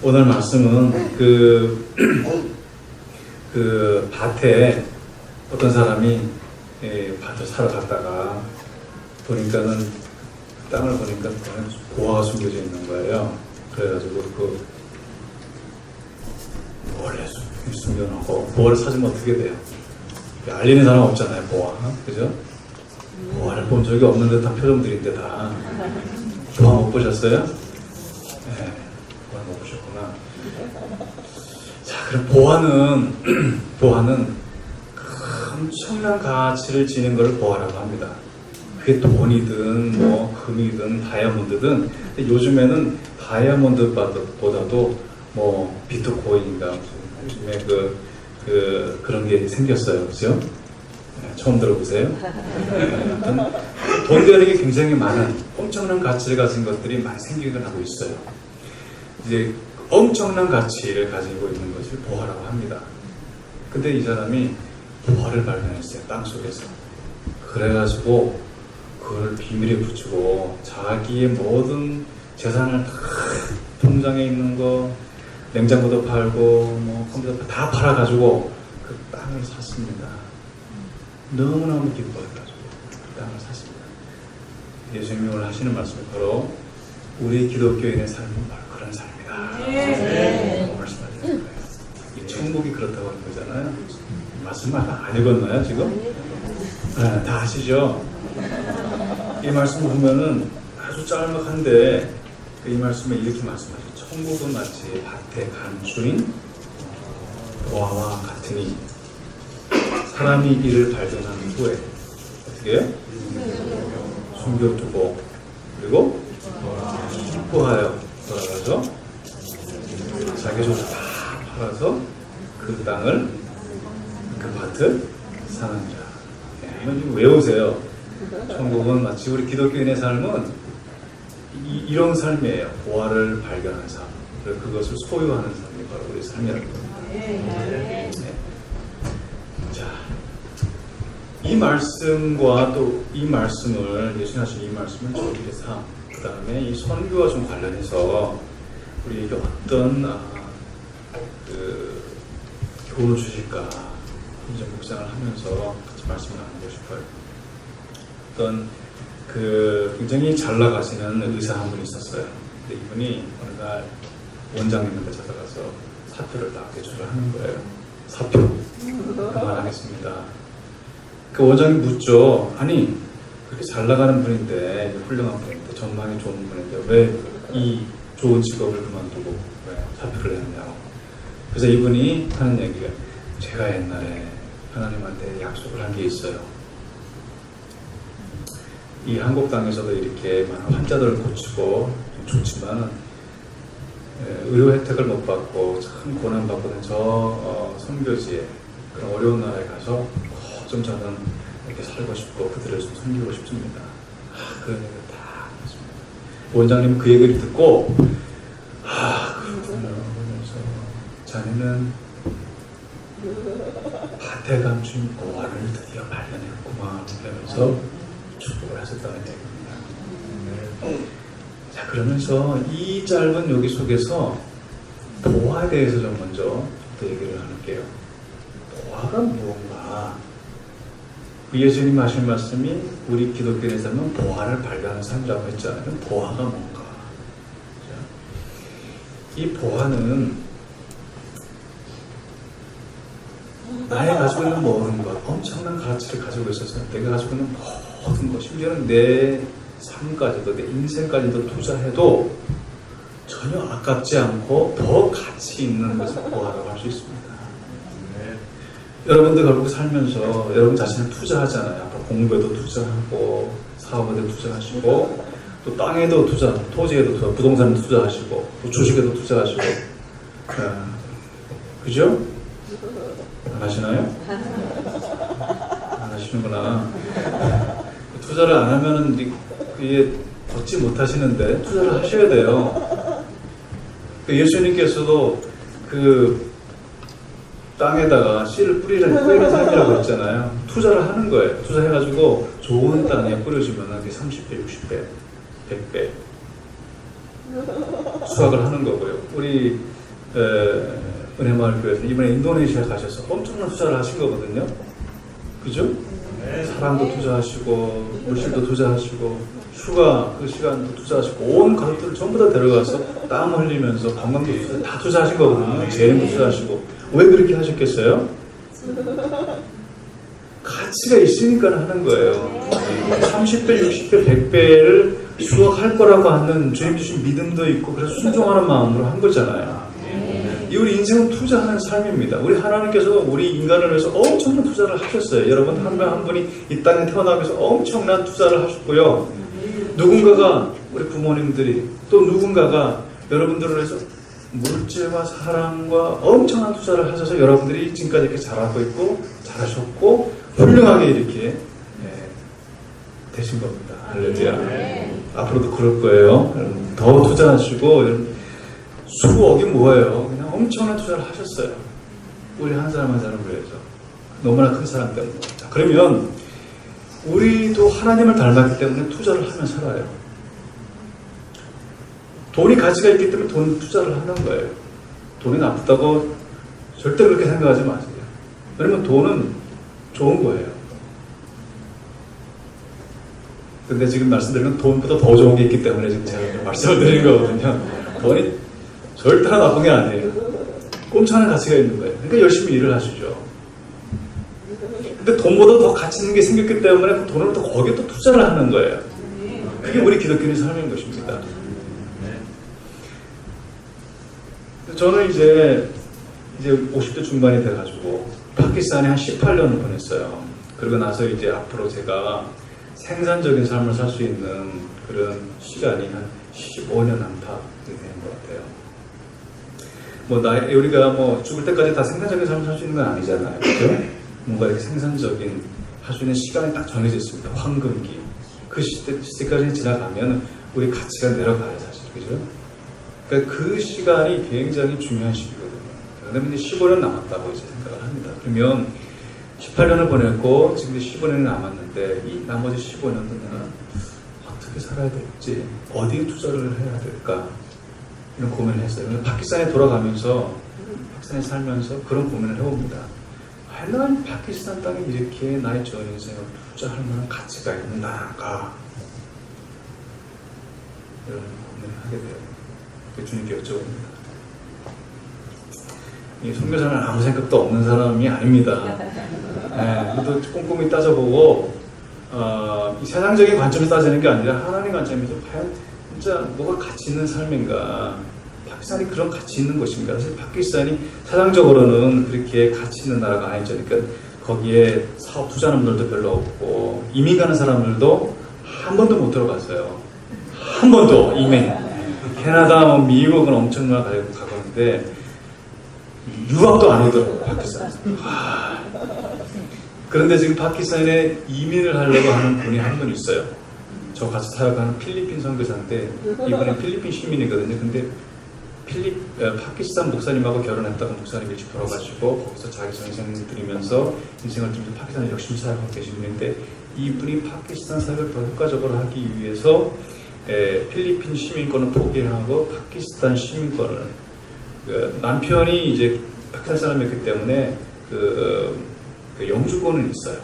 오늘 말씀은 그 밭에 어떤 사람이 밭을 사러 갔다가 보니까는 땅을 보니까 보화가 숨겨져 있는 거예요. 그래가지고 몰래 숨겨놓고 보화를 찾으면 어떻게 돼요? 알리는 사람 없잖아요, 보화. 그죠? 보화를 본 적이 없는 듯한 표정들인데 다. 보화 못 보셨어요? 네, 보화 못 보셨구나. 자, 그럼 보화는 엄청난 가치를 지닌 것을 보화라고 합니다. 그게 돈이든 뭐 금이든 다이아몬드든, 요즘에는 다이아몬드보다도 뭐 비트코인인가 요즘에 그런 게 생겼어요, 그죠? 네, 처음 들어보세요? 네, 돈 되는 게 굉장히 많은 엄청난 가치를 가진 것들이 많이 생기긴 하고 있어요. 이제 엄청난 가치를 가지고 있는 것을 보화라고 합니다. 근데 이 사람이 보화를 발견했어요, 땅 속에서. 그래가지고 그걸 비밀에 붙이고 자기의 모든 재산을 다, 통장에 있는 거, 냉장고도 팔고 뭐 컴퓨터 다 팔아가지고 그 땅을 샀습니다. 너무너무 기뻐해가지고 그 땅을 샀습니다. 예수님이 오늘 하시는 말씀이 바로 우리 기독교인의 삶은 바로 그런 삶이다. 네. 말씀하시는 거예요. 이 천국이 그렇다고 하는 거잖아요. 말씀 안 읽었나요 지금? 네, 다 아시죠? 이 말씀을 보면은 아주 짤막한데 이 말씀에 이렇게 말씀하죠. 천국은 마치 밭에 간 주인 보화와 같으니 사람이 이를 발견한 후에 어떻게 해요? 숨겨두고 그리고 기뻐하여 돌아가서 자기 손을 다 팔아서 그 땅을 그 밭을 사는 자. 이건 좀 외우세요. 천국은 마치 우리 기독교인의 삶은 이런 삶이에요. 보화를 발견한 삶. 그것을 소유하는 삶이 바로 우리 삶이라는 겁니다. 네. 자, 이 말씀과 또 이 말씀을 예수님 하신 이 말씀을 저희의 삶, 그 다음에 이 선교와 좀 관련해서 우리에게 어떤 교훈을 주실까 이제 묵상을 하면서 같이 말씀을 나누고 싶어요. 어떤 굉장히 잘 나가시는 의사 한 분이 있었어요. 근데 이분이 어느 날 원장님한테 찾아가서 사표를 딱 제출을 하는 거예요. 사표. 그만하겠습니다. 그 원장님 묻죠. 아니 그렇게 잘 나가는 분인데 훌륭한 분인데 전망이 좋은 분인데 왜 이 좋은 직업을 그만두고 왜 사표를 냈냐고. 그래서 이분이 하는 얘기가 제가 옛날에 하나님한테 약속을 한 게 있어요. 이 한국 땅에서도 이렇게 많은 환자들을 고치고 좋지만 의료 혜택을 못 받고 참 고난받고 있는 저 선교지에 그런 어려운 나라에 가서 좀 저는 이렇게 살고 싶고 그들을 좀 섬기고 싶습니다. 그런 얘기를 다 했습니다. 원장님은 그 얘기를 듣고 그렇군요. 그러면서 자네는 밭에 감춘 보화를 드디어 발견했구만 그러면서 축복을 하셨다는 얘기입니다. 자, 그러면서 이 짧은 여기 속에서 보화에 대해서 좀 먼저 또 얘기를 나눌게요. 보화가 무언가? 예수님 하신 말씀이 우리 기독교인의 삶은 보화를 발견하는 삶이라고 했잖아요. 그럼 보화가 뭔가? 이 보화는 나의 가지고 있는 모든 것, 엄청난 가치를 가지고 있어서 내가 가지고 있는 모든 것, 심지어는 내 삶까지도 내 인생까지도 투자해도 전혀 아깝지 않고 더 가치 있는 것을 보화라고 할 수 있습니다. 네. 여러분들 결국 살면서 여러분 자신을 투자하잖아요. 아까 공부에도 투자하고 사업에도 투자하시고 또 땅에도 투자, 토지에도 투자, 부동산에도 투자하시고 또 주식에도 투자하시고 그죠? 안 하시나요? 안 하시는구나. 투자를 안 하면은 이게 걷지 못하시는데 투자를 하셔야 돼요. 예수님께서도 그 땅에다가 씨를 뿌리는 삶이라고 했잖아요. 투자를 하는 거예요. 투자해가지고 좋은 땅에 뿌려주면 30배, 60배, 100배 수확을 하는 거고요. 우리 은혜마을 교회에서 이번에 인도네시아 가셔서 엄청난 투자를 하신 거거든요. 그죠? 사람도 투자하시고 물질도 투자하시고 휴가 그 시간도 투자하시고 온 가족들 전부 다 데려가서 땀 흘리면서 관광도 다 투자하신 거거든요. 재능도 투자하시고. 왜 그렇게 하셨겠어요? 가치가 있으니까 하는 거예요. 30배, 60배, 100배를 수확할 거라고 하는 주님 주신 믿음도 있고 그래서 순종하는 마음으로 한 거잖아요. 이 우리 인생은 투자하는 삶입니다. 우리 하나님께서 우리 인간을 위해서 엄청난 투자를 하셨어요. 여러분 한 명 한 분이 이 땅에 태어나기 위해서 엄청난 투자를 하셨고요. 누군가가 우리 부모님들이 또 누군가가 여러분들을 위해서 물질과 사랑과 엄청난 투자를 하셔서 여러분들이 지금까지 이렇게 잘하고 있고 잘하셨고 훌륭하게 이렇게 되신 겁니다. 할렐루야. 앞으로도 그럴 거예요. 더 투자하시고 수억이 뭐예요? 그냥 엄청난 투자를 하셨어요. 우리 한 사람 한 사람을 위해서. 너무나 큰 사랑 때문에. 자, 그러면 우리도 하나님을 닮았기 때문에 투자를 하면 살아요. 돈이 가치가 있기 때문에 돈 투자를 하는 거예요. 돈이 나쁘다고 절대 그렇게 생각하지 마세요. 왜냐면 돈은 좋은 거예요. 근데 지금 말씀드리는 돈보다 더 좋은 게 있기 때문에 지금 제가 말씀을 드리는 거거든요. 돈이 절대 나쁜 게 아니에요. 꼼짝하는 가치가 있는 거예요. 그러니까 열심히 일을 하시죠. 근데 돈보다 더 가치 있는 게 생겼기 때문에 그 돈을 또 거기에 또 투자를 하는 거예요. 그게 우리 기독교의 삶인 것입니다. 저는 이제 50대 중반이 돼가지고 파키스탄에 한 18년을 보냈어요. 그러고 나서 이제 앞으로 제가 생산적인 삶을 살 수 있는 그런 시간이 한 15년 안팎이 된 것 같아요. 우리가 죽을 때까지 다 생산적인 삶을 살 수 있는 건 아니잖아요. 그죠? 뭔가 이렇게 생산적인 할 수 있는 시간이 딱 정해져 있습니다. 황금기. 그 시대까지 지나가면 우리 가치가 내려가요, 사실. 그죠? 그러니까 그 시간이 굉장히 중요한 시기거든요. 그다음에 이제 15년 남았다고 이제 생각을 합니다. 그러면 18년을 보냈고 지금 15년이 남았는데 이 나머지 15년은 내가 어떻게 살아야 될지 어디에 투자를 해야 될까 이런 고민을 했어요. 파키스탄에 돌아가면서 파키스탄에 살면서 그런 고민을 해봅니다. 과연 파키스탄 땅에 이렇게 나의 전 인생을 투자할 만한 가치가 있는가 이런 고민을 하게 돼요. 주님께 여쭤봅니다. 이 선교사는 아무 생각도 없는 사람이 아닙니다. 또 꼼꼼히 따져보고 이 세상적인 관점에서 따지는 게 아니라 하나님 관점에서 과연 진짜 뭐가 가치 있는 삶인가, 파키스탄이 그런 가치 있는 곳인가. 사실 파키스탄이 세상적으로는 그렇게 가치 있는 나라가 아니죠. 그러니까 거기에 사업 투자하는 분들도 별로 없고 이민 가는 사람들도 한 번도 못 들어갔어요. 한 번도 이민. 캐나다, 미국은 엄청나게 가거든데 유학도 안 오더라고요, 파키스탄. 그런데 지금 파키스탄에 이민을 하려고 하는 분이 한 분 있어요. 저 같이 사역하는 필리핀 선교사인데 이분은 필리핀 시민이거든요. 근데 파키스탄 목사님하고 결혼했다가 목사님이 일찍 돌아가시고 거기서 자기 전생 드리면서 인생을 좀 파키스탄에 열심히 사역하고 계신 분인데 이분이 파키스탄 사역을 더 효과적으로 하기 위해서 필리핀 시민권을 포기하고 파키스탄 시민권을 남편이 이제 파키스탄 사람이었기 때문에 그 영주권은 있어요.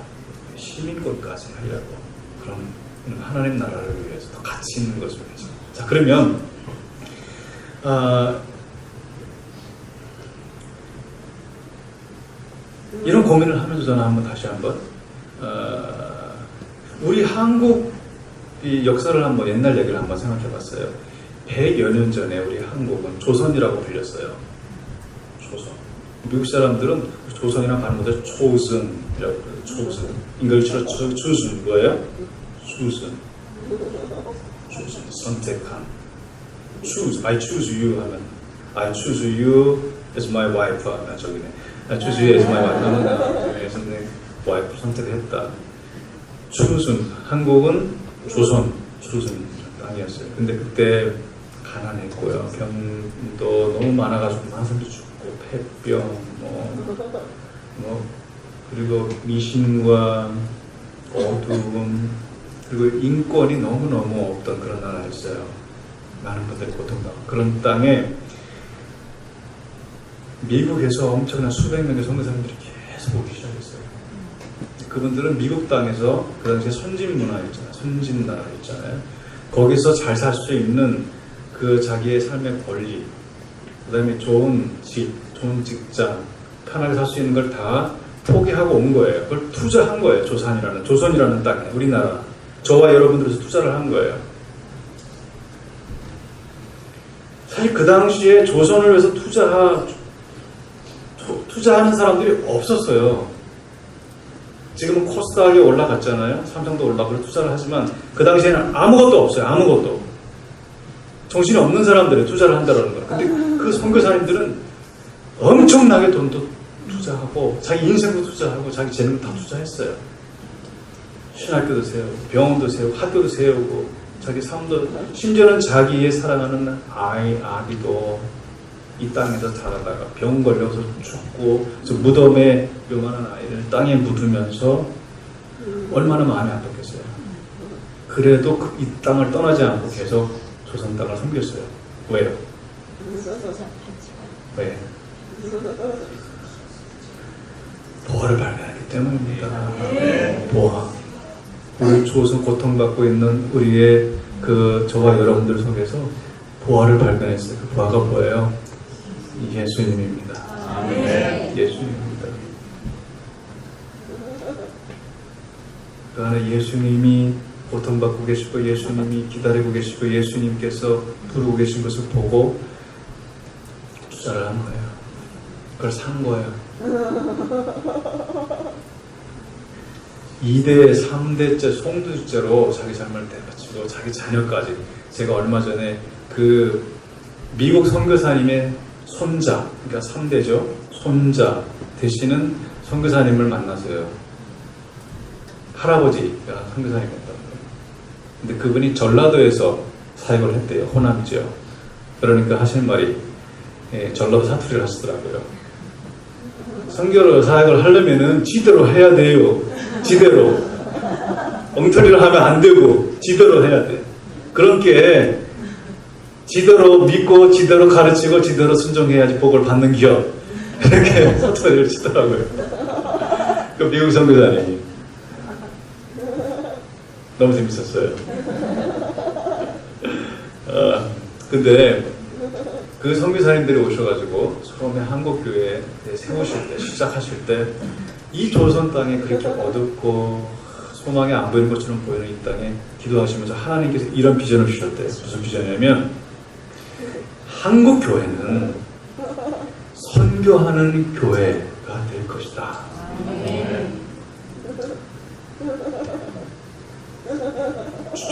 시민권까지 하려고 그런 하나님 나라를 위해서 더 가치 있는 것을 위해서. 자, 그러면 이런 고민을 하면서 저는 다시 한번 우리 한국 이 역사를 한번 옛날 얘기를 한번 생각해봤어요. 100여 년 전에 우리 한국은 조선이라고 불렸어요. 조선. 미국 사람들은 조선이랑 발음보다 초선이라고 불러요. 초선. 잉글리시로 choose 뭐예요? choose. 선택한. choose. I choose you 하면 I choose you as my wife 하면 저기네. I choose you as my wife. 그래서 내 와이프 선택했다. choose. 한국은 조선 땅이었어요. 근데 그때 가난했고요. 병도 너무 많아가지고 많은 사람도 죽고 폐병 그리고 미신과 어두움 그리고 인권이 너무너무 없던 그런 나라였어요. 많은 분들이 고통당하고 그런 땅에 미국에서 엄청난 수백 명의 선교사님들이 계속 오기 시작했어요. 그분들은 미국 땅에서 그 당시에 선진 문화 있잖아요. 선진 나라 있잖아요. 거기서 잘 살 수 있는 그 자기의 삶의 권리, 그 다음에 좋은 집, 좋은 직장, 편하게 살 수 있는 걸 다 포기하고 온 거예요. 그걸 투자한 거예요. 조선이라는 땅에, 우리나라. 저와 여러분들에서 투자를 한 거예요. 사실 그 당시에 조선을 위해서 투자하는 사람들이 없었어요. 지금은 코스닥에 올라갔잖아요. 삼성도 올라가고 투자를 하지만 그 당시에는 아무것도 없어요. 아무것도. 정신이 없는 사람들이 투자를 한다는 거예요. 근데 그 선교사님들은 엄청나게 돈도 투자하고 자기 인생도 투자하고 자기 재능도 다 투자했어요. 신학교도 세우고 병원도 세우고 학교도 세우고 자기 삶도, 심지어는 자기의 사랑하는 아기도 이 땅에서 자라다가 병 걸려서 죽고 무덤에 요만한 아이를 땅에 묻으면서 얼마나 마음이 아팠겠어요. 그래도 이 땅을 떠나지 않고 계속 조선 땅을 섬겼어요. 왜요? 왜? 보화를 발견하기 때문입니다. 보화. 우리 조선 고통받고 있는 우리의 저와 여러분들 속에서 보화를 발견했어요. 그 보화가 뭐예요? 예수님입니다. 예수님입니다. 그 안에 예수님이 고통받고 계시고 예수님이 기다리고 계시고 예수님께서 부르고 계신 것을 보고 투자를 한 거예요. 그걸 산 거예요. 2대, 3대째 송두째로 자기 삶을 대바치고 자기 자녀까지. 제가 얼마 전에 그 미국 선교사님의 손자, 그러니까 3대죠. 손자 되시는 선교사님을 만나서요. 할아버지가 선교사님이었다고. 근데 그분이 전라도에서 사역을 했대요. 호남이죠. 그러니까 하시는 말이 전라도 사투리를 하시더라고요. 선교로 사역을 하려면은 지대로 해야 돼요. 지대로. 엉터리를 하면 안 되고 지대로 해야 돼. 그렇게 지대로 믿고 지대로 가르치고 지대로 순종해야지 복을 받는 기업. 이렇게 사투리를 치더라고요. 그 미국 선교사님이. 너무 재밌었어요. 근데 그 선교사님들이 오셔가지고 처음에 한국교회 세우실 때, 시작하실 때 이 조선 땅에 그렇게 어둡고 소망이 안 보이는 것처럼 보이는 이 땅에 기도하시면서 하나님께서 이런 비전을 주셨대요. 무슨 비전이냐면 한국교회는 선교하는 교회가 될 것이다.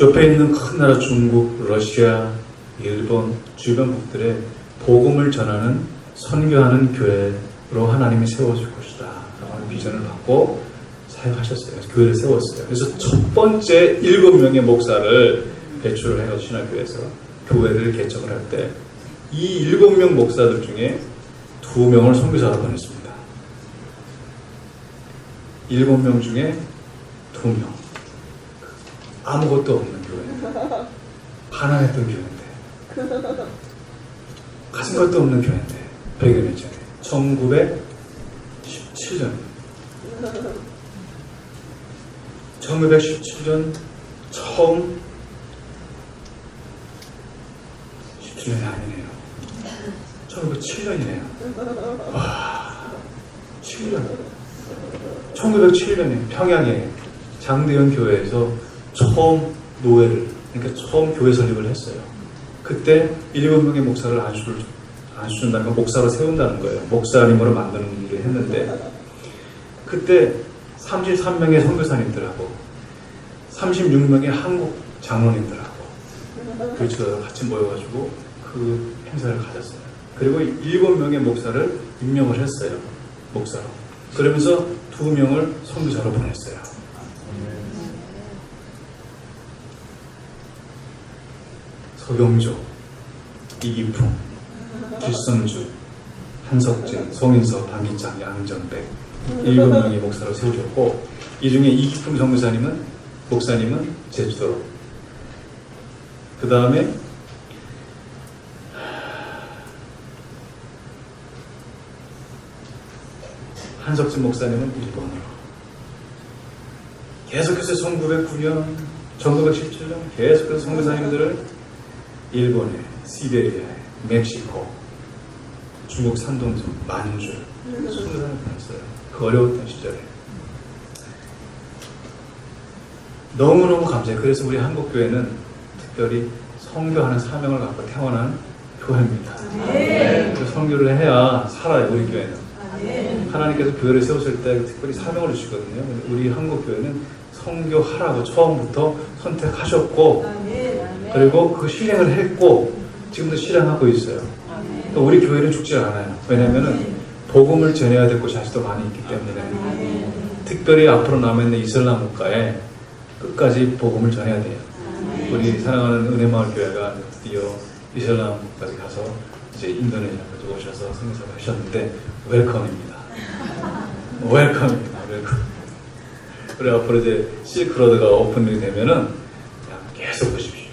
옆에 있는 큰 나라 중국, 러시아, 일본, 주변국들의 복음을 전하는 선교하는 교회로 하나님이 세워줄 것이다 라는 비전을 받고 사역하셨어요. 교회를 세웠어요. 그래서 첫 번째 7명의 목사를 배출을 해서 신학교에서 교회를 개척을 할 때 이 7명 목사들 중에 2명을 선교사로 보냈습니다. 7명 중에 2명. 아무것도 없는 교회. 가난했던 교회인데. 가진 것도 없는 교회인데. 100여 년 전에. 1917년. 1917년 처음 17년이 아니네요. 1907년이네요. 와, 7년. 1907년에 평양에 장대현 교회에서 처음 노회를, 그러니까 처음 교회 설립을 했어요. 그때 7명의 목사를 안수준다는 건 목사로 세운다는 거예요. 목사님으로 만드는 일을 했는데 그때 33명의 선교사님들하고 36명의 한국 장로님들하고 교회처럼 같이 모여가지고 그 행사를 가졌어요. 그리고 7명의 목사를 임명을 했어요. 목사로. 그러면서 2명을 선교사로 보냈어요. 서경조, 이기풍, 길성주, 한석진, 송인서, 박희창, 양정백 7명의 목사로 세우셨고 이 중에 이기풍 목사님은 제주도로, 그 다음에 한석진 목사님은 일본어로. 계속해서 1909년, 1917년 계속해서 선교사님들을 일본에, 시베리아에, 멕시코, 중국 산동섬, 만주 선교사를 보냈어요. 그 어려웠던 시절에. 너무너무 감사해요. 그래서 우리 한국교회는 특별히 선교하는 사명을 갖고 태어난 교회입니다. 그래서 선교를 해야 살아요, 우리 교회는. 하나님께서 교회를 세우실 때 특별히 사명을 주시거든요. 우리 한국교회는 선교하라고 처음부터 선택하셨고, 그리고 그 실행을 했고, 지금도 실행하고 있어요. 우리 교회는 죽지 않아요. 왜냐하면 복음을 전해야 될 곳이 아직도 많이 있기 때문에. 특별히 앞으로 남아있는 이슬람 국가에 끝까지 복음을 전해야 돼요. 우리 사랑하는 은혜마을 교회가 드디어 이슬람까지 가서 이제 인도네시아까지 오셔서 선교사를 하셨는데 웰컴입니다. 웰컴입니다. 웰컴. 그래 앞으로 이제 실크로드가 오픈이 되면은 그냥 계속 보십시오.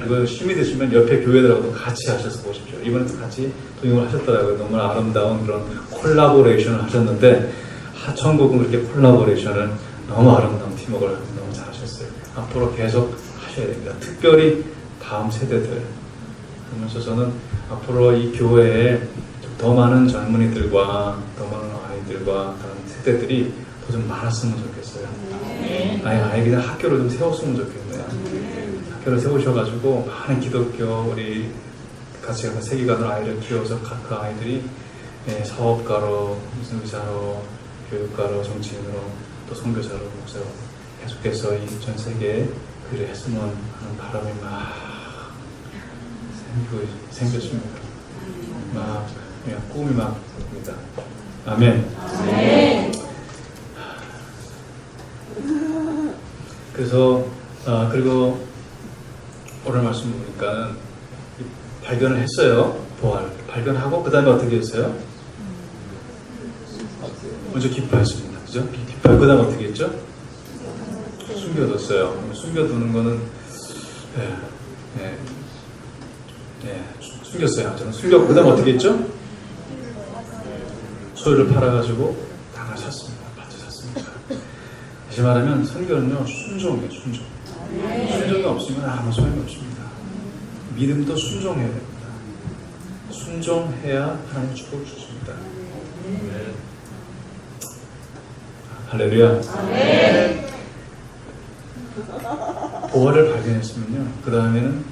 그리고 힘이 드시면 옆에 교회들하고도 같이 하셔서 보십시오. 이번에도 같이 동행을 하셨더라고요. 너무 아름다운 그런 콜라보레이션을 하셨는데 하천국은 그렇게 콜라보레이션을 너무 아름다운 팀워크를 너무 잘하셨어요. 앞으로 계속 하셔야 됩니다. 특별히 다음 세대들. 그러면서 저는 앞으로 이 교회에 더 많은 젊은이들과 더 많은 아이들과 다른 세대들이 더 좀 많았으면 좋겠어요. 아예 그냥 학교를 좀 세웠으면 좋겠네요. 학교를 세우셔가지고 많은 기독교 우리 같이 가서 세계관으로 아이를 키워서 그 아이들이 사업가로, 무슨 의사로, 교육가로, 정치인으로, 또 선교사로, 목사로 계속해서 이 전 세계에 그를 했으면 하는 바람이 막 생겼습니다. 막 그냥 꿈이 막 듭니다. 아멘. 그래서 그리고 오늘 말씀 보니까 발견을 했어요. 발견하고 그 다음에 어떻게 했어요? 먼저 기뻐했습니다. 그죠? 기뻐하고 그 다음에 어떻게 했죠? 숨겨뒀어요. 숨겨두는 거는 숨겼어요. 저는 숨겼고 그 다음에 어떻게 했죠? 소유를 팔아가지고 땅을 샀습니다. 밭을 샀습니다. 다시 말하면 선교는요 순종이에요. 순종이 없으면 아무 소용이 없습니다. 믿음도 순종해야 됩니다. 순종해야 하나님 축복을 주십니다. 할렐루야. 보화를 발견했으면요 그 다음에는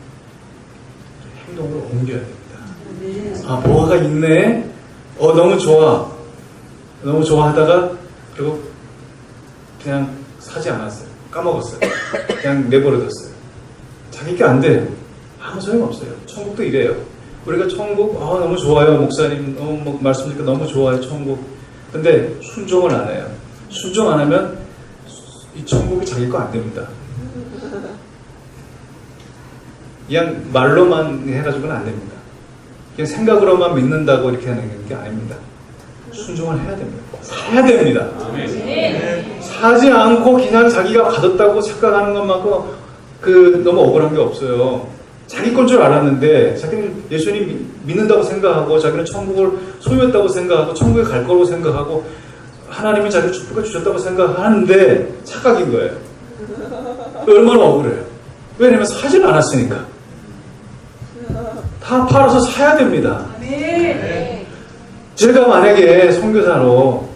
행동으로 옮겨야 됩니다. 보화가 있네. 너무 좋아. 너무 좋아하다가 그리고 그냥 사지 않았어요. 까먹었어요. 그냥 내버려뒀어요. 자기 게 안 돼요. 아무 소용없어요. 천국도 이래요. 우리가 천국 너무 좋아요. 목사님 말씀 드리니까 너무 좋아요. 천국. 근데 순종을 안 해요. 순종 안 하면 이 천국이 자기 거 안 됩니다. 그냥 말로만 해가지고는 안 됩니다. 그냥 생각으로만 믿는다고 이렇게 하는 게 아닙니다. 순종을 해야 됩니다. 사야 됩니다. 사지 않고 그냥 자기가 받았다고 착각하는 것만큼 너무 억울한 게 없어요. 자기 건 줄 알았는데 자기는 예수님 믿는다고 생각하고 자기는 천국을 소유했다고 생각하고 천국에 갈 거라고 생각하고 하나님이 자기 축복을 주셨다고 생각하는데 착각인 거예요. 얼마나 억울해요. 왜냐면 사지는 않았으니까. 다 팔아서 사야 됩니다. 제가 만약에 선교사로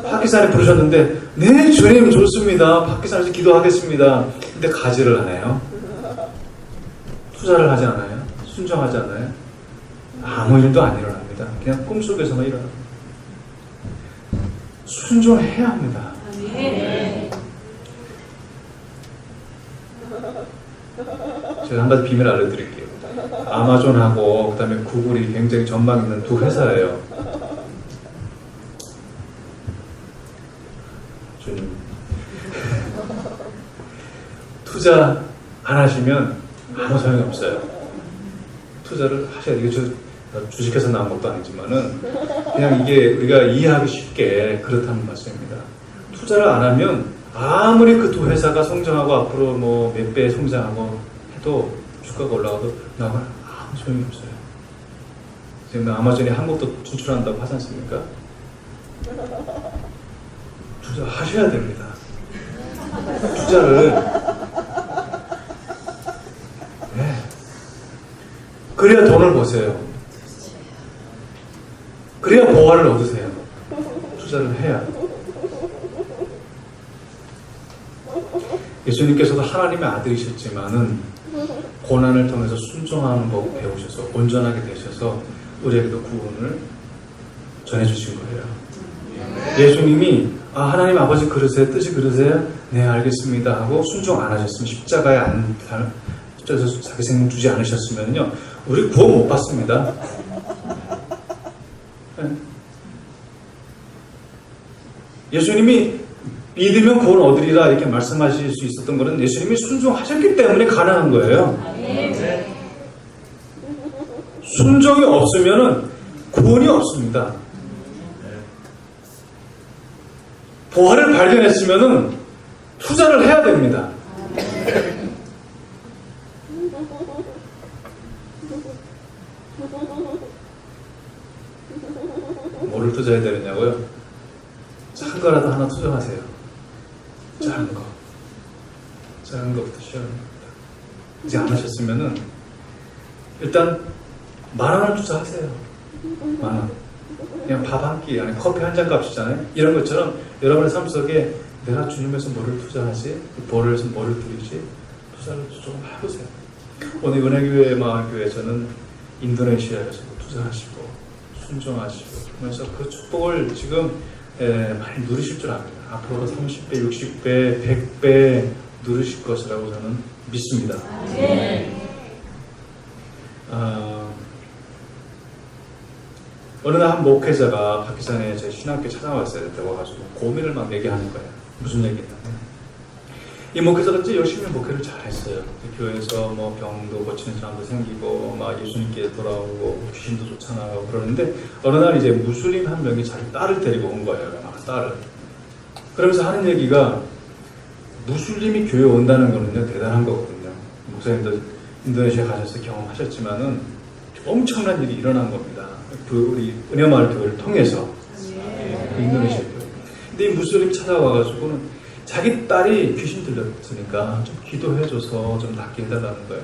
파키스탄에 부르셨는데 네 주님 좋습니다. 파키스탄에서 기도하겠습니다. 근데 가지를 안 해요. 투자를 하지 않아요. 순종하지 않아요. 아무 일도 안 일어납니다. 그냥 꿈속에서만 일어납니다. 순종해야 합니다. 제가 한 가지 비밀 알려드릴게요. 아마존하고 그다음에 구글이 굉장히 전망 있는 두 회사예요. 주님 투자 안 하시면 아무 소용이 없어요. 투자를 하셔야 돼요. 이게 주식회사 나온 것도 아니지만은 그냥 이게 우리가 이해하기 쉽게 그렇다는 말씀입니다. 투자를 안 하면 아무리 그 두 회사가 성장하고 앞으로 뭐 몇 배 성장하고 해도 주가가 올라가도 나만 아무 소용이 없어요. 지금 아마존이 한국도 진출한다고 하지 않습니까? 투자하셔야 됩니다. 투자를. 네. 그래야 돈을 버세요. 그래야 보화를 얻으세요. 투자를 해야. 예수님께서도 하나님의 아들이셨지만은 고난을 통해서 순종하는 법을 배우셔서 온전하게 되셔서 우리에게도 구원을 전해주신 거예요. 예수님이 하나님 아버지 그러세요? 뜻이 그러세요? 네, 알겠습니다 하고 순종 안 하셨으면 십자가에서 자기 생명 주지 않으셨으면요 우리 구원 못 받습니다. 예수님이 믿으면 구원 얻으리라 이렇게 말씀하실 수 있었던 것은 예수님이 순종하셨기 때문에 가능한 거예요. 순종이 없으면 구원이 없습니다. 보화를 발견했으면 투자를 해야 됩니다. 뭐를 투자해야 되느냐고요? 작은 거라도 하나 투자하세요. 작은 거. 작은 거부터 시작합니다. 이제 안 하셨으면은 일단 10,000원을 투자하세요. 10,000원. 그냥 밥 한 끼, 아니 커피 한 잔 값이잖아요. 이런 것처럼 여러분의 삶 속에 내가 주님에서 뭐를 투자하지? 보를에서 뭐를 드리지? 투자를 조금 해보세요. 오늘 은혜교회 마을교회에서는 인도네시아에서 투자하시고 순종하시고 그러면서 그 축복을 지금 많이 누리실 줄 압니다. 앞으로 30배, 60배, 100배 누리실 것이라고 저는 믿습니다. 어느 날 한 목회자가 받기 전에 제 신학교 찾아왔어요. 그때 와가지고 고민을 막 얘기하는 거예요. 무슨 얘기냐면 이 목회자가 진짜 열심히 목회를 잘했어요. 교회에서 뭐 병도 고치는 사람도 생기고 막 예수님께 돌아오고 귀신도 쫓아나가고 그러는데 어느 날 이제 무슬림 한 명이 자기 딸을 데리고 온 거예요. 막 딸을. 그러면서 하는 얘기가 무슬림이 교회 온다는 거는요 대단한 거거든요. 목사님도 인도네시아 가셔서 경험하셨지만은 엄청난 일이 일어난 겁니다. 그 우리 은혜마을 교회를 통해서 인도네시아 교회. 근데 이 무슬림이 찾아와가지고는 자기 딸이 귀신 들렸으니까 좀 기도해줘서 좀 낫게 해달라는 거예요.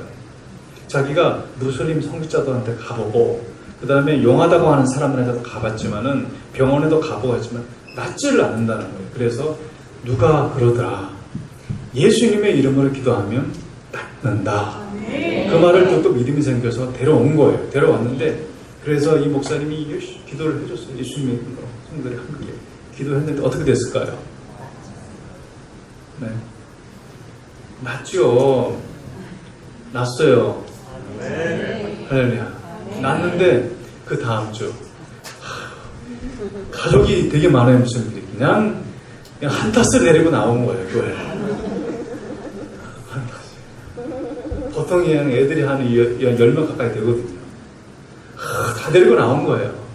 자기가 무슬림 성직자들한테 가보고 그 다음에 용하다고 하는 사람들한테도 가봤지만은 병원에도 가보고 했지만 낫지를 않는다는 거예요. 그래서 누가 그러더라. 예수님의 이름으로 기도하면 낫는다. 그 말을 듣고 믿음이 생겨서 데려온 거예요. 데려왔는데 그래서 이 목사님이 기도를 해줬어요. 예수님의 이름으로 성들이 함께 기도했는데 어떻게 됐을까요? 네. 낫죠. 낫어요. 할렐루야. 낫는데 그 다음 주 가족이 되게 많아요. 무슨 일이 그냥 한 탓을 내리고 나온 거예요. 교회. 한 탓을. 보통 애들이 한 10명 가까이 되거든요. 다 데리고 나온 거예요.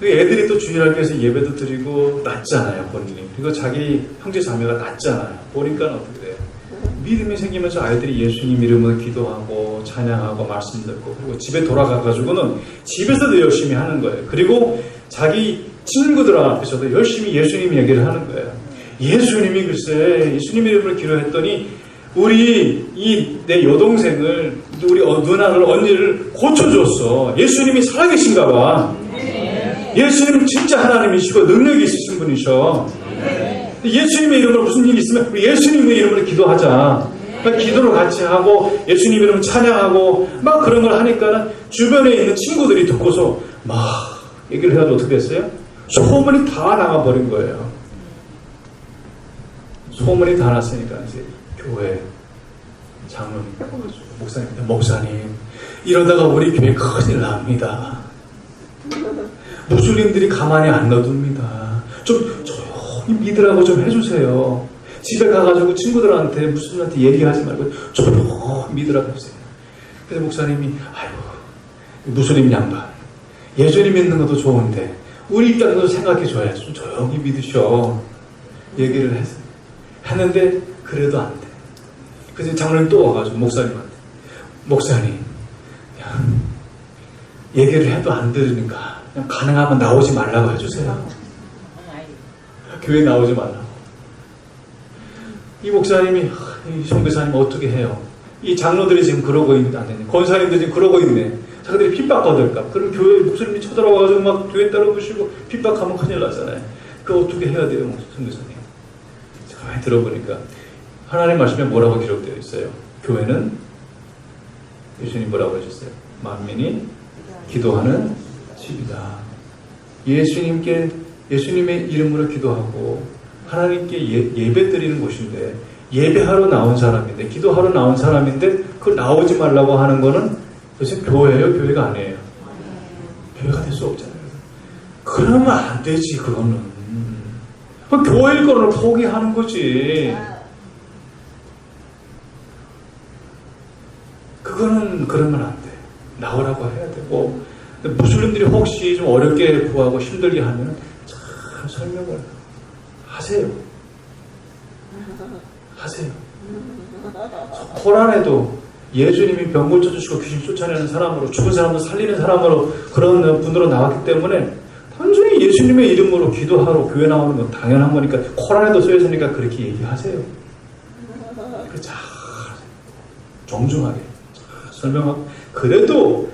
애들이 또 주일학교에서 예배도 드리고 낫잖아요, 본인이. 그리고 자기 형제 자매가 낫잖아요. 보니까 어떻게 돼요? 믿음이 생기면서 아이들이 예수님 이름으로 기도하고 찬양하고 말씀 듣고 그리고 집에 돌아가가지고는 집에서도 열심히 하는 거예요. 그리고 자기 친구들 앞에서도 열심히 예수님 얘기를 하는 거예요. 예수님이 글쎄 예수님 이름으로 기도했더니 우리 내 여동생을 우리 누나를 언니를 고쳐줬어. 예수님이 살아계신가 봐. 예수님은 진짜 하나님이시고 능력이 있으신 분이셔. 예수님의 이름으로 무슨 일이 있으면 우리 예수님의 이름으로 기도하자. 기도를 같이 하고 예수님 이름을 찬양하고 막 그런 걸 하니까는 주변에 있는 친구들이 듣고서 막 얘기를 해가지고 어떻게 됐어요? 소문이 다 나가버린 거예요. 소문이 다 났으니까 이제 교회 장로님 목사님 이러다가 우리 교회 큰일 납니다. 무슬림들이 가만히 안 놔둡니다. 좀 조용히 믿으라고 좀 해주세요. 집에 가가지고 친구들한테 무슬림한테 얘기하지 말고 조용히 믿으라고 해주세요. 그래서 목사님이 아이고 무슬림 양반 예수님 믿는 것도 좋은데 우리 입장도 생각해줘야지. 좀 조용히 믿으셔. 얘기를 했는데 그래도 안 돼. 그래서 장로님 또 와가지고 목사님한테 목사님 얘기를 해도 안 들으니까 그냥 가능하면 나오지 말라고 해주세요. 교회 나오지 말라고. 이 목사님이, 이 선교사님 어떻게 해요? 이 장로들이 지금 그러고 있는, 아니, 권사님들이 지금 그러고 있네. 자기들이 핍박받을까? 그럼 교회 목사님이 쳐들어와가지고 막 교회 따라 부시고 핍박하면 큰일 나잖아요. 그거 어떻게 해야 돼요, 선교사님? 가만히 들어보니까 하나님 말씀에 뭐라고 기록되어 있어요? 교회는 예수님 뭐라고 하셨어요? 만민이 기도하는 집이다. 예수님의 이름으로 기도하고 하나님께 예배 드리는 곳인데, 예배하러 나온 사람인데, 기도하러 나온 사람인데 그걸 나오지 말라고 하는 거는 도대체 교회예요? 교회가 아니에요? 교회가 될 수 없잖아요. 그러면 안 되지. 그거는 교회일 거를 포기하는 거지. 그거는 그러면 안 돼. 나오라고 해야 되고, 무슬림들이 혹시 좀 어렵게 구하고 힘들게 하면 잘 설명을 하세요. 코란에도 예수님이 병 고쳐주시고 귀신 쫓아내는 사람으로, 죽은 사람도 살리는 사람으로, 그런 분으로 나왔기 때문에 단순히 예수님의 이름으로 기도하러 교회 나오는 건 당연한 거니까, 코란에도 써있으니까 그렇게 얘기하세요. 잘 정중하게 설명하고. 그래도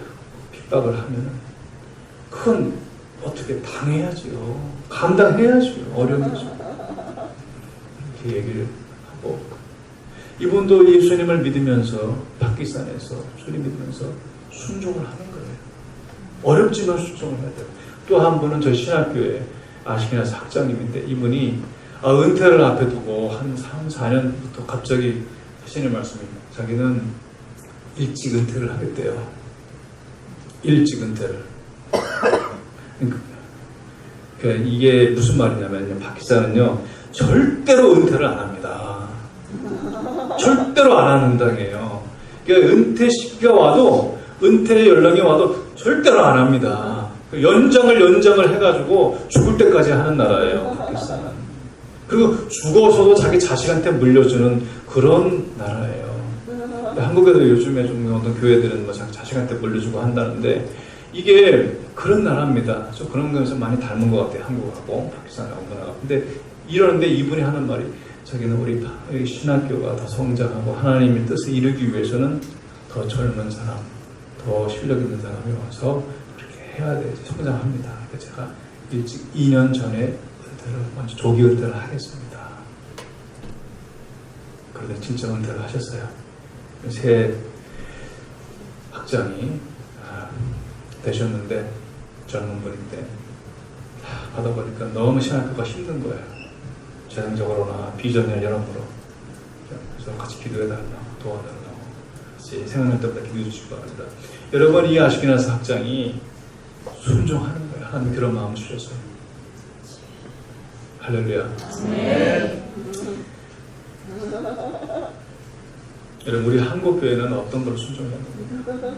핍박을 하면 그건 어떻게 당해야지요. 감당해야지요. 어려움이죠. 이렇게 얘기를 하고, 이분도 예수님을 믿으면서 파키스탄에서 주님 믿으면서 순종을 하는 거예요. 어렵지만 순종을 해야 돼요. 또 한 분은 저희 신학교에 아시키나스 학장님인데, 이분이 은퇴를 앞에 두고 한 3, 4년부터 갑자기 하시는 말씀이, 자기는 일찍 은퇴를 하겠대요. 일찍 은퇴를. 그러니까 이게 무슨 말이냐면요, 파키스탄은요 절대로 은퇴를 안 합니다. 절대로 안 하는 당이에요. 그러니까 은퇴 시기가 와도, 은퇴 연령이 와도 절대로 안 합니다. 연장을 해가지고 죽을 때까지 하는 나라예요, 파키스탄은. 그리고 죽어서도 자기 자식한테 물려주는 그런 나라예요. 한국에도 요즘에 좀 어떤 교회들은 뭐 자식한테 물려주고 한다는데, 이게 그런 나라입니다. 좀 그런 거에서 많이 닮은 것 같아요, 한국하고 파키스탄하고 문화가. 근데 이러는데 이분이 하는 말이, 자기는 우리 신학교가 더 성장하고 하나님의 뜻을 이루기 위해서는 더 젊은 사람, 더 실력 있는 사람이 와서 그렇게 해야 되지, 성장합니다. 그러니까 제가 일찍 2년 전에 먼저 조기 은퇴를 하겠습니다. 그런데 진짜 은퇴를 하셨어요. 새 학장이 되셨는데, 젊은 분인데, 받아보니까 너무 신학교가 힘든 거예요. 재정적으로나 비전이나 여러모로. 그래서 같이 기도해달라고, 도와달라고, 같이 생각날 때마다 기도해 주시기 바랍니다. 여러분, 이 아시키나스 학장이 순종하는 거예요. 하나님 그런 마음을 주셨어요. 할렐루야. 네. 여러분, 우리 한국교회는 어떤 걸 순종해야 됩니까?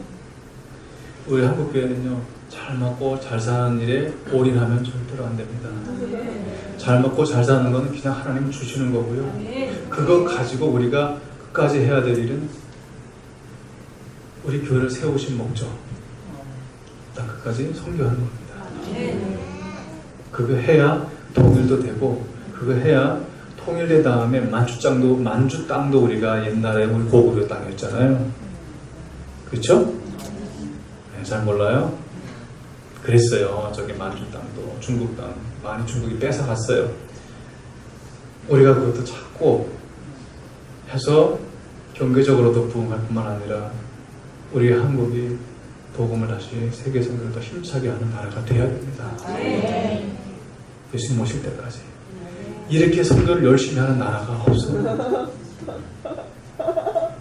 우리 한국교회는요, 잘 먹고 잘 사는 일에 올인하면 절대로 안 됩니다. 잘 먹고 잘 사는 건 그냥 하나님 주시는 거고요. 그거 가지고 우리가 끝까지 해야 될 일은, 우리 교회를 세우신 목적, 딱 끝까지 선교하는 겁니다. 그거 해야 통일도 되고, 그거 해야 통일된 다음에 만주 땅도 우리가 옛날에 우리 고구려 땅이었잖아요. 그렇죠? 네, 잘 몰라요? 그랬어요. 저기 만주 땅도, 중국 땅 많이 중국이 뺏어갔어요. 우리가 그것도 찾고 해서 경제적으로도 부흥할 뿐만 아니라 우리 한국이 복음을 다시 세계 선교를 더 힘차게 하는 나라가 되어야 됩니다. 예수님 오실 때까지. 이렇게 선교를 열심히 하는 나라가 없어요.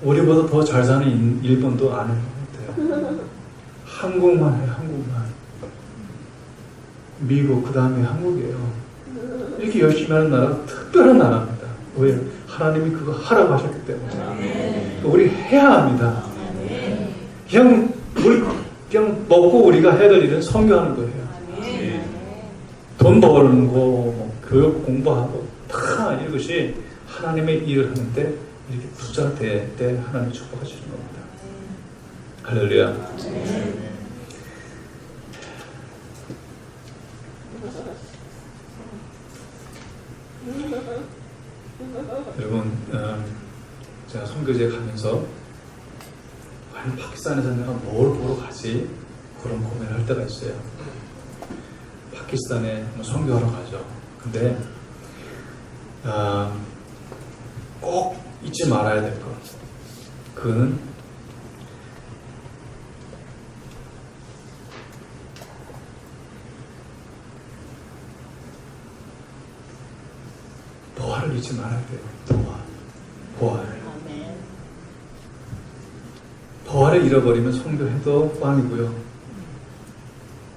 우리보다 더 잘 사는 일본도 안 해요. 한국만 해요. 한국만. 미국, 그 다음에 한국이에요. 이렇게 열심히 하는 나라가 특별한 나라입니다. 왜? 하나님이 그거 하라고 하셨기 때문에. 우리 해야 합니다. 그냥 먹고 우리가 해야 될 일은 선교하는 거예요. 돈 버는 거, 뭐 교육 공부하고 다 이것이 하나님의 일을 하는데, 이렇게 부자 될 때 하나님이 축복하시는 겁니다. 할렐루야. 여러분, 제가 선교지에 가면서 과연 파키스탄에서 내가 뭘 보러 가지? 그런 고민을 할 때가 있어요. 파키스탄에 선교하러 가죠. 근데 꼭 잊지 말아야 될 것. 그는 보화를 잊지 말아야 돼요. 보화를. 보화를 잃어버리면 선교해도 꽝이고요.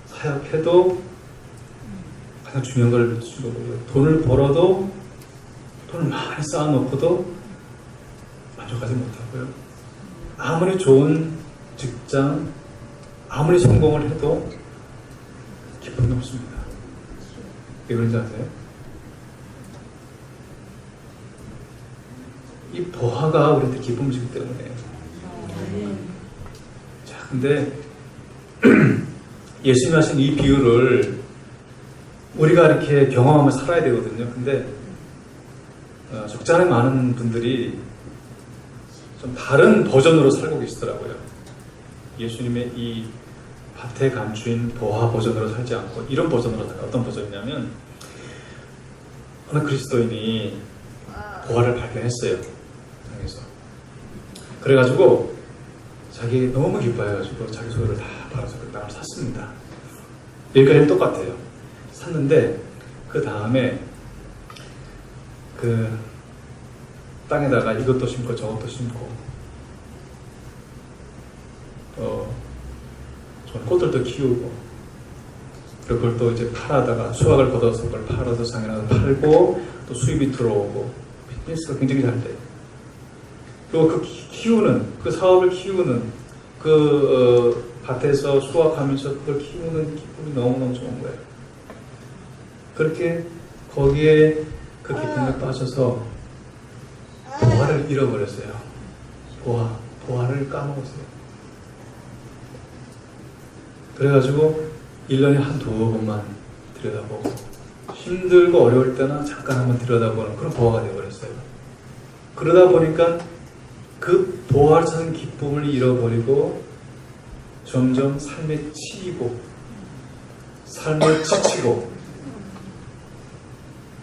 사역해도 가장 중요한 걸 놓치고요. 돈을 벌어도 돈을 많이 쌓아놓고도 만족하지 못하고요. 아무리 좋은 직장, 아무리 성공을 해도 기쁨이 없습니다. 왜 그런지 아세요? 이 보화가 우리한테 기쁨을 주기 때문에. 자, 근데 예수님이 하신 이 비유를 우리가 이렇게 경험하며 살아야 되거든요. 근데 적지 않은 많은 분들이 좀 다른 버전으로 살고 계시더라고요. 예수님의 이 밭에 감추인 보화 버전으로 살지 않고 이런 버전으로 살아요. 어떤 버전이냐면 어느 그리스도인이 보화를 발견했어요. 그래서 그래가지고 자기 너무 기뻐해가지고 자기 소유를 다 팔아서 그 땅을 샀습니다. 여기까지는 똑같아요. 샀는데 그 다음에 그 땅에다가 이것도 심고 저것도 심고 꽃들도 키우고 그리고 그걸 또 이제 팔아다가 수확을 거둬서 그걸 팔아서 장에다가 팔고 또 수입이 들어오고 비즈니스가 굉장히 잘 돼요. 그리고 그 키우는 그 사업을 키우는 그 밭에서 수확하면서 그걸 키우는 기쁨이 너무너무 좋은 거예요. 그렇게 거기에 그 기쁨에 빠져서 보화를 잃어버렸어요. 보화를 까먹었어요. 그래가지고 1년에 한두 번만 들여다보고 힘들고 어려울 때나 잠깐 한번 들여다보는 그런 보화가 되어버렸어요. 그러다 보니까 그 보화를 찾는 기쁨을 잃어버리고 점점 삶에 치이고 삶에 지치고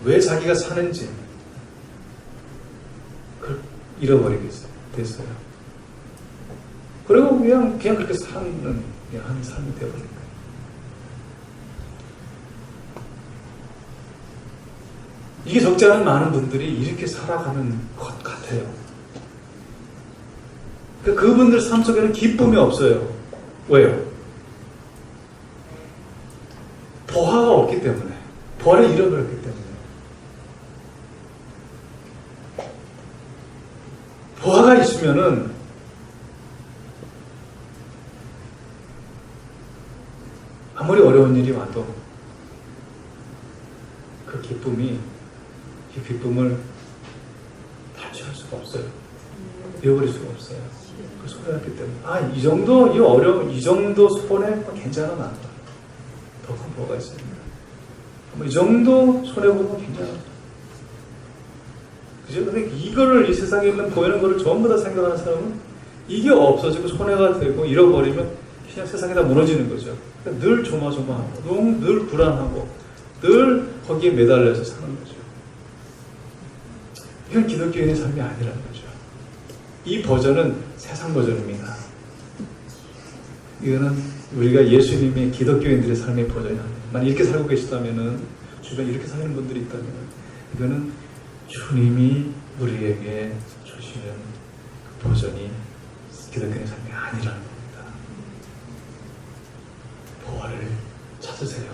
왜 자기가 사는지 그걸 잃어버리게 됐어요. 그리고 그냥 그렇게 사는 한 삶이 되어버린 거예요. 이게 적지 않은 많은 분들이 이렇게 살아가는 것 같아요. 그분들 삶 속에는 기쁨이 없어요. 왜요? 보화가 없기 때문에. 보화를 잃어버렸기 때문에. 보화가 있으면은 아무리 어려운 일이 와도 그 기쁨을 탈취할 수가 없어요. 잃어버릴 수가 없어요. 그 손해였기 때문에 이 정도 손해 괜찮아 난 더 큰 보화가 있습니다. 이 정도 손해보면 괜찮아. 그죠? 근데 이거를 이 세상에 있는 보이는 거를 전부 다 생각하는 사람은 이게 없어지고 손해가 되고 잃어버리면 그냥 세상에 다 무너지는 거죠. 그러니까 늘 조마조마하고 늘 불안하고 늘 거기에 매달려서 사는 거죠. 이건 기독교인의 삶이 아니라는 거죠. 이 버전은 세상 버전입니다. 이거는 우리가 예수님의 기독교인들의 삶의 버전이 아니에요. 만약 이렇게 살고 계시다면은 주변에 이렇게 사는 분들이 있다면 이거는 주님이 우리에게 주시는 그 버전이 기독교인의 삶이 아니라는 겁니다. 보화를 찾으세요.